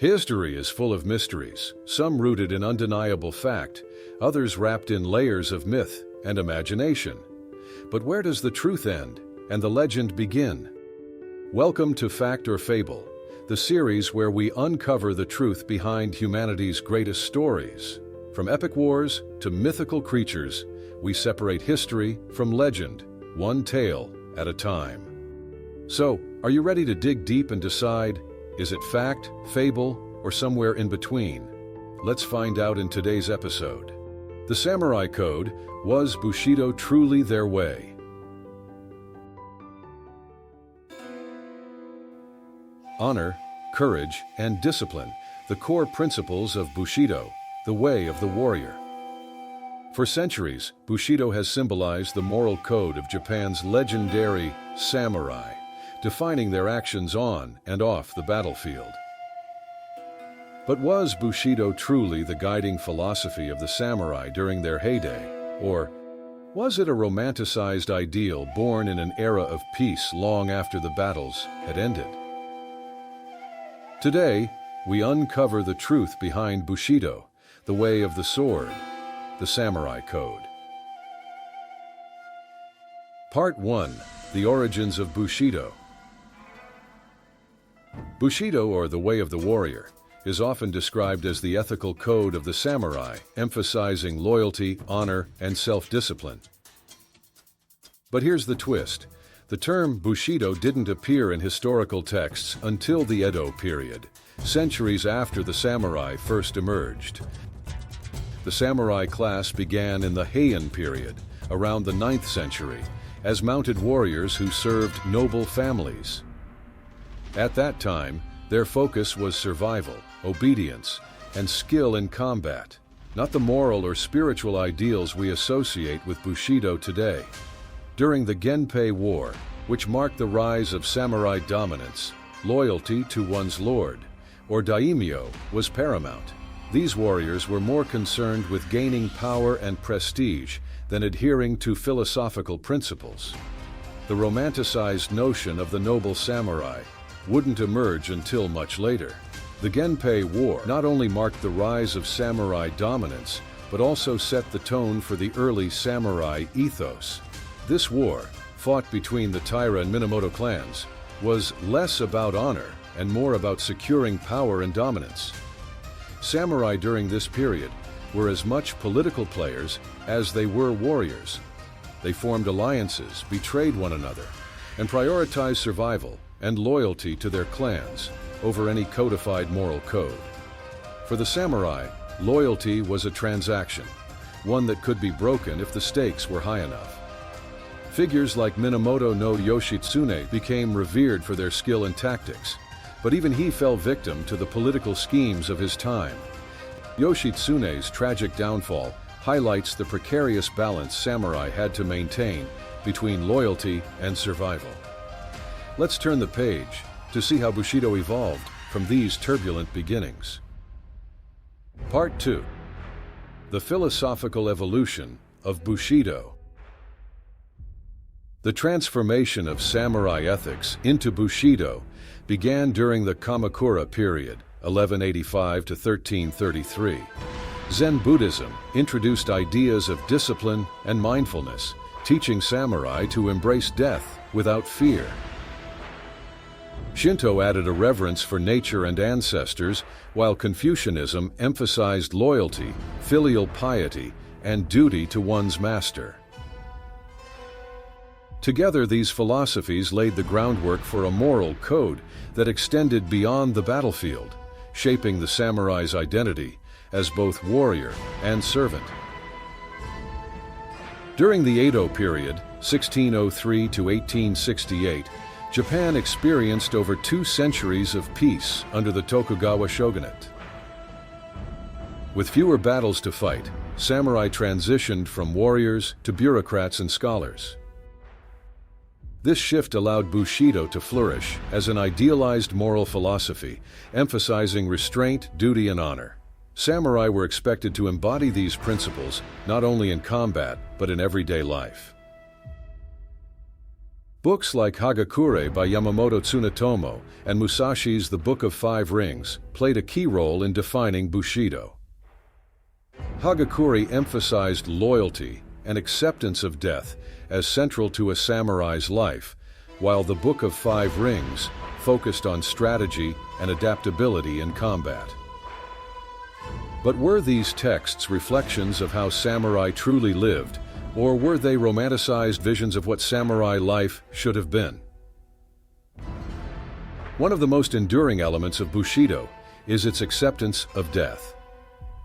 History is full of mysteries, some rooted in undeniable fact, others wrapped in layers of myth and imagination. But where does the truth end and the legend begin? Welcome to Fact or Fable, the series where we uncover the truth behind humanity's greatest stories. From epic wars to mythical creatures, we separate history from legend, one tale at a time. So, are you ready to dig deep and decide, is it fact, fable, or somewhere in between? Let's find out in today's episode. The Samurai Code, was Bushido truly their way? Honor, courage, and discipline, the core principles of Bushido, the way of the warrior. For centuries, Bushido has symbolized the moral code of Japan's legendary samurai, defining their actions on and off the battlefield. But was Bushido truly the guiding philosophy of the samurai during their heyday, or was it a romanticized ideal born in an era of peace long after the battles had ended? Today, we uncover the truth behind Bushido, the way of the sword, the Samurai Code. Part 1. The Origins of Bushido. Bushido, or the way of the warrior, is often described as the ethical code of the samurai, emphasizing loyalty, honor, and self-discipline. But here's the twist. The term Bushido didn't appear in historical texts until the Edo period, centuries after the samurai first emerged. The samurai class began in the Heian period, around the 9th century, as mounted warriors who served noble families. At that time, their focus was survival, obedience, and skill in combat, not the moral or spiritual ideals we associate with Bushido today. During the Genpei War, which marked the rise of samurai dominance, loyalty to one's lord, or daimyo, was paramount. These warriors were more concerned with gaining power and prestige than adhering to philosophical principles. The romanticized notion of the noble samurai wouldn't emerge until much later. The Genpei War not only marked the rise of samurai dominance, but also set the tone for the early samurai ethos. This war, fought between the Taira and Minamoto clans, was less about honor and more about securing power and dominance. Samurai during this period were as much political players as they were warriors. They formed alliances, betrayed one another, and prioritized survival and loyalty to their clans over any codified moral code. For the samurai, loyalty was a transaction, one that could be broken if the stakes were high enough. Figures like Minamoto no Yoshitsune became revered for their skill and tactics, but even he fell victim to the political schemes of his time. Yoshitsune's tragic downfall highlights the precarious balance samurai had to maintain between loyalty and survival. Let's turn the page to see how Bushido evolved from these turbulent beginnings. Part 2. The philosophical evolution of Bushido. The transformation of samurai ethics into Bushido began during the Kamakura period, 1185 to 1333. Zen Buddhism introduced ideas of discipline and mindfulness, teaching samurai to embrace death without fear. Shinto added a reverence for nature and ancestors, while Confucianism emphasized loyalty, filial piety, and duty to one's master. Together, these philosophies laid the groundwork for a moral code that extended beyond the battlefield, shaping the samurai's identity as both warrior and servant. During the Edo period, 1603 to 1868, Japan experienced over 2 centuries of peace under the Tokugawa shogunate. With fewer battles to fight, samurai transitioned from warriors to bureaucrats and scholars. This shift allowed Bushido to flourish as an idealized moral philosophy, emphasizing restraint, duty, and honor. Samurai were expected to embody these principles not only in combat, but in everyday life. Books like Hagakure by Yamamoto Tsunetomo and Musashi's The Book of Five Rings played a key role in defining Bushido. Hagakure emphasized loyalty and acceptance of death as central to a samurai's life, while The Book of Five Rings focused on strategy and adaptability in combat. But were these texts reflections of how samurai truly lived, or were they romanticized visions of what samurai life should have been? One of the most enduring elements of Bushido is its acceptance of death.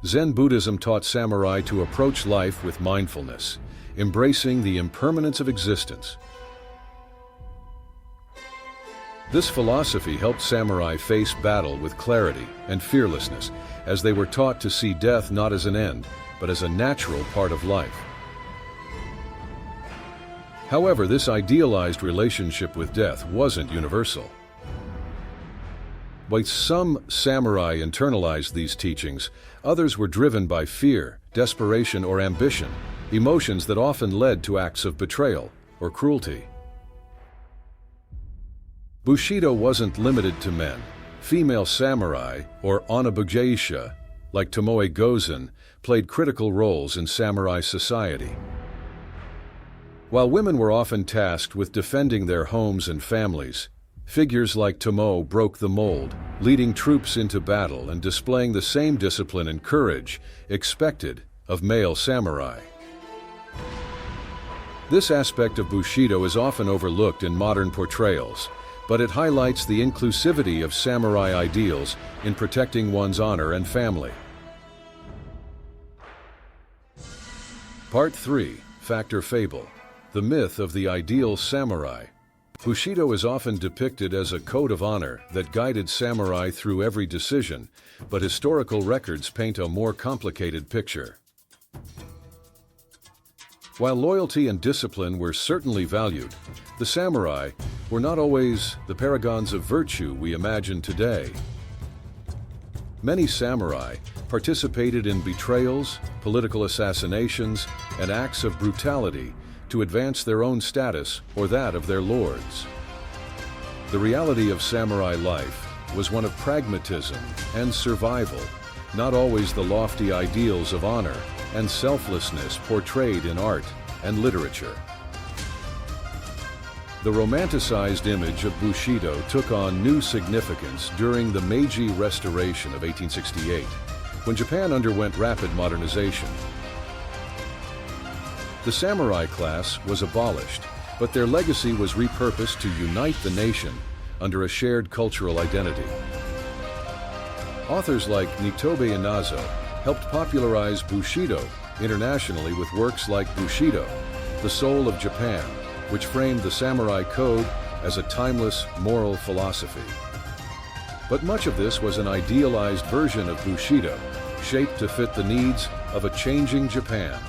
Zen Buddhism taught samurai to approach life with mindfulness, embracing the impermanence of existence. This philosophy helped samurai face battle with clarity and fearlessness, as they were taught to see death not as an end, but as a natural part of life. However, this idealized relationship with death wasn't universal. While some samurai internalized these teachings, others were driven by fear, desperation, or ambition, emotions that often led to acts of betrayal or cruelty. Bushido wasn't limited to men. Female samurai, or onabugeisha, like Tomoe Gozen, played critical roles in samurai society. While women were often tasked with defending their homes and families, figures like Tomoe broke the mold, leading troops into battle and displaying the same discipline and courage expected of male samurai. This aspect of Bushido is often overlooked in modern portrayals, but it highlights the inclusivity of samurai ideals in protecting one's honor and family. Part 3. Factor Fable. The myth of the ideal samurai. Bushido is often depicted as a code of honor that guided samurai through every decision, but historical records paint a more complicated picture. While loyalty and discipline were certainly valued, the samurai were not always the paragons of virtue we imagine today. Many samurai participated in betrayals, political assassinations, and acts of brutality to advance their own status or that of their lords. The reality of samurai life was one of pragmatism and survival, not always the lofty ideals of honor and selflessness portrayed in art and literature. The romanticized image of Bushido took on new significance during the Meiji Restoration of 1868, when Japan underwent rapid modernization. The samurai class was abolished, but their legacy was repurposed to unite the nation under a shared cultural identity. Authors like Nitobe Inazo helped popularize Bushido internationally with works like Bushido, The Soul of Japan, which framed the samurai code as a timeless moral philosophy. But much of this was an idealized version of Bushido, shaped to fit the needs of a changing Japan.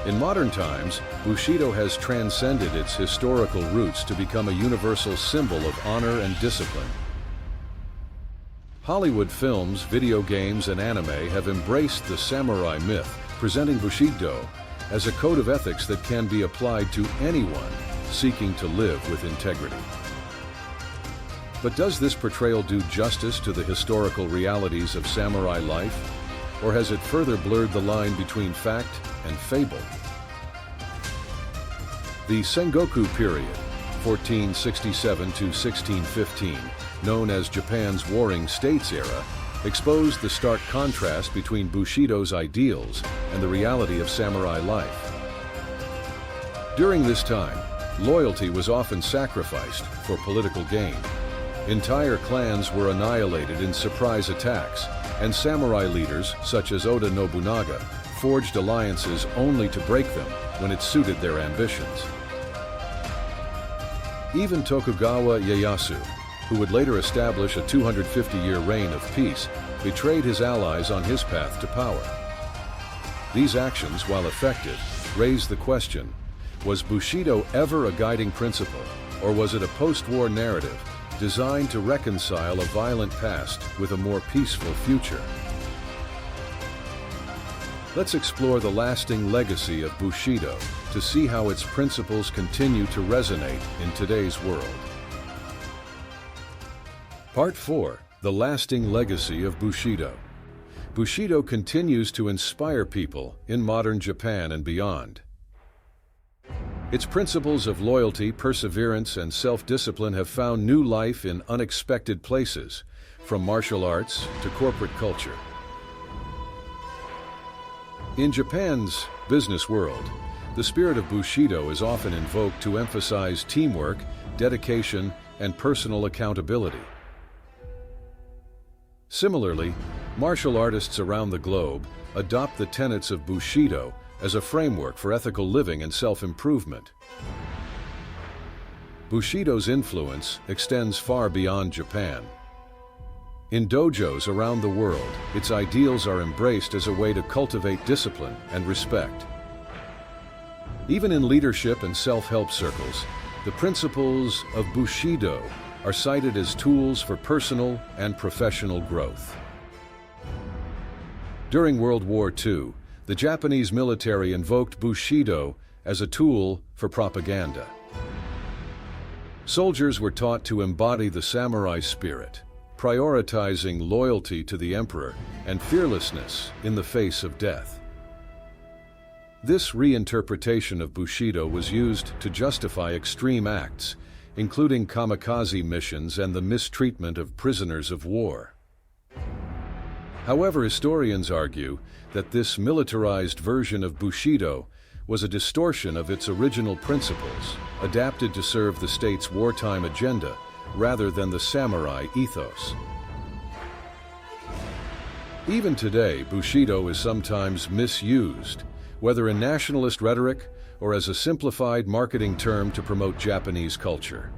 In modern times, Bushido has transcended its historical roots to become a universal symbol of honor and discipline. Hollywood films, video games, and anime have embraced the samurai myth, presenting Bushido as a code of ethics that can be applied to anyone seeking to live with integrity. But does this portrayal do justice to the historical realities of samurai life? Or has it further blurred the line between fact and fable? The Sengoku period, 1467 to 1615, known as Japan's Warring States era, exposed the stark contrast between Bushido's ideals and the reality of samurai life. During this time, loyalty was often sacrificed for political gain. Entire clans were annihilated in surprise attacks, and samurai leaders, such as Oda Nobunaga, forged alliances only to break them when it suited their ambitions. Even Tokugawa Ieyasu, who would later establish a 250-year reign of peace, betrayed his allies on his path to power. These actions, while effective, raised the question, was Bushido ever a guiding principle, or was it a post-war narrative designed to reconcile a violent past with a more peaceful future? Let's explore the lasting legacy of Bushido to see how its principles continue to resonate in today's world. Part 4. The lasting legacy of Bushido. Bushido continues to inspire people in modern Japan and beyond. Its principles of loyalty, perseverance, and self-discipline have found new life in unexpected places, from martial arts to corporate culture. In Japan's business world, the spirit of Bushido is often invoked to emphasize teamwork, dedication, and personal accountability. Similarly, martial artists around the globe adopt the tenets of Bushido as a framework for ethical living and self-improvement. Bushido's influence extends far beyond Japan. In dojos around the world, its ideals are embraced as a way to cultivate discipline and respect. Even in leadership and self-help circles, the principles of Bushido are cited as tools for personal and professional growth. During World War II, the Japanese military invoked Bushido as a tool for propaganda. Soldiers were taught to embody the samurai spirit, prioritizing loyalty to the emperor and fearlessness in the face of death. This reinterpretation of Bushido was used to justify extreme acts, including kamikaze missions and the mistreatment of prisoners of war. However, historians argue that this militarized version of Bushido was a distortion of its original principles, adapted to serve the state's wartime agenda rather than the samurai ethos. Even today, Bushido is sometimes misused, whether in nationalist rhetoric or as a simplified marketing term to promote Japanese culture.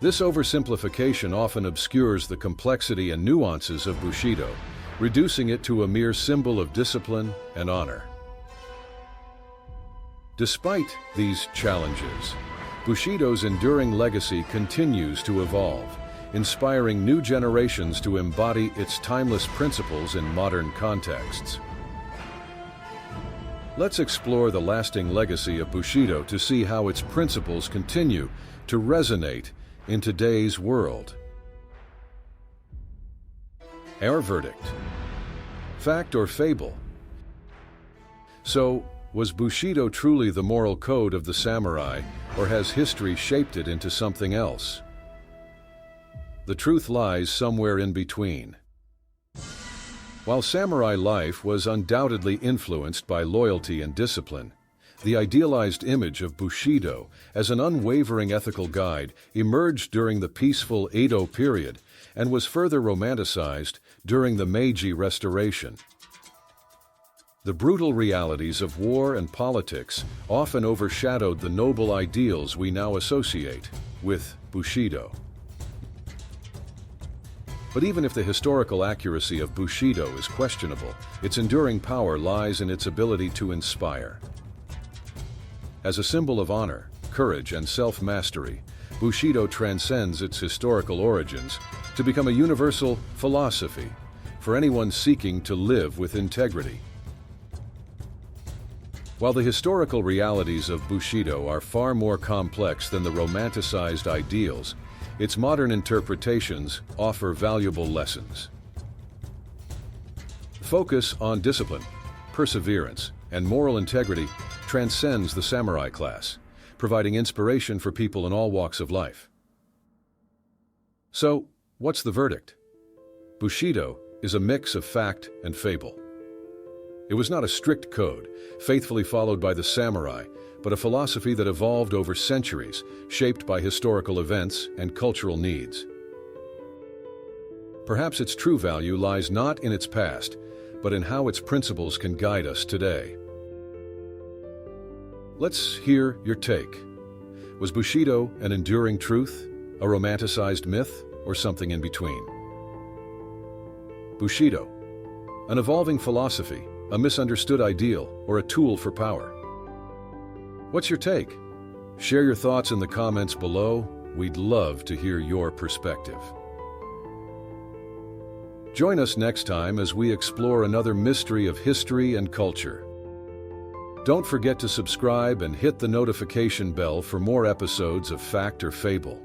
This oversimplification often obscures the complexity and nuances of Bushido, reducing it to a mere symbol of discipline and honor. Despite these challenges, Bushido's enduring legacy continues to evolve, inspiring new generations to embody its timeless principles in modern contexts. Let's explore the lasting legacy of Bushido to see how its principles continue to resonate in today's world. Our verdict. Fact or fable? So, was Bushido truly the moral code of the samurai, or has history shaped it into something else? The truth lies somewhere in between. While samurai life was undoubtedly influenced by loyalty and discipline, the idealized image of Bushido as an unwavering ethical guide emerged during the peaceful Edo period and was further romanticized during the Meiji Restoration. The brutal realities of war and politics often overshadowed the noble ideals we now associate with Bushido. But even if the historical accuracy of Bushido is questionable, its enduring power lies in its ability to inspire. As a symbol of honor, courage, and self-mastery, Bushido transcends its historical origins to become a universal philosophy for anyone seeking to live with integrity. While the historical realities of Bushido are far more complex than the romanticized ideals, its modern interpretations offer valuable lessons. Focus on discipline, perseverance, and moral integrity transcends the samurai class, providing inspiration for people in all walks of life. So, what's the verdict? Bushido is a mix of fact and fable. It was not a strict code, faithfully followed by the samurai, but a philosophy that evolved over centuries, shaped by historical events and cultural needs. Perhaps its true value lies not in its past, but in how its principles can guide us today. Let's hear your take. Was Bushido an enduring truth, a romanticized myth, or something in between? Bushido, an evolving philosophy, a misunderstood ideal, or a tool for power? What's your take? Share your thoughts in the comments below. We'd love to hear your perspective. Join us next time as we explore another mystery of history and culture. Don't forget to subscribe and hit the notification bell for more episodes of Fact or Fable.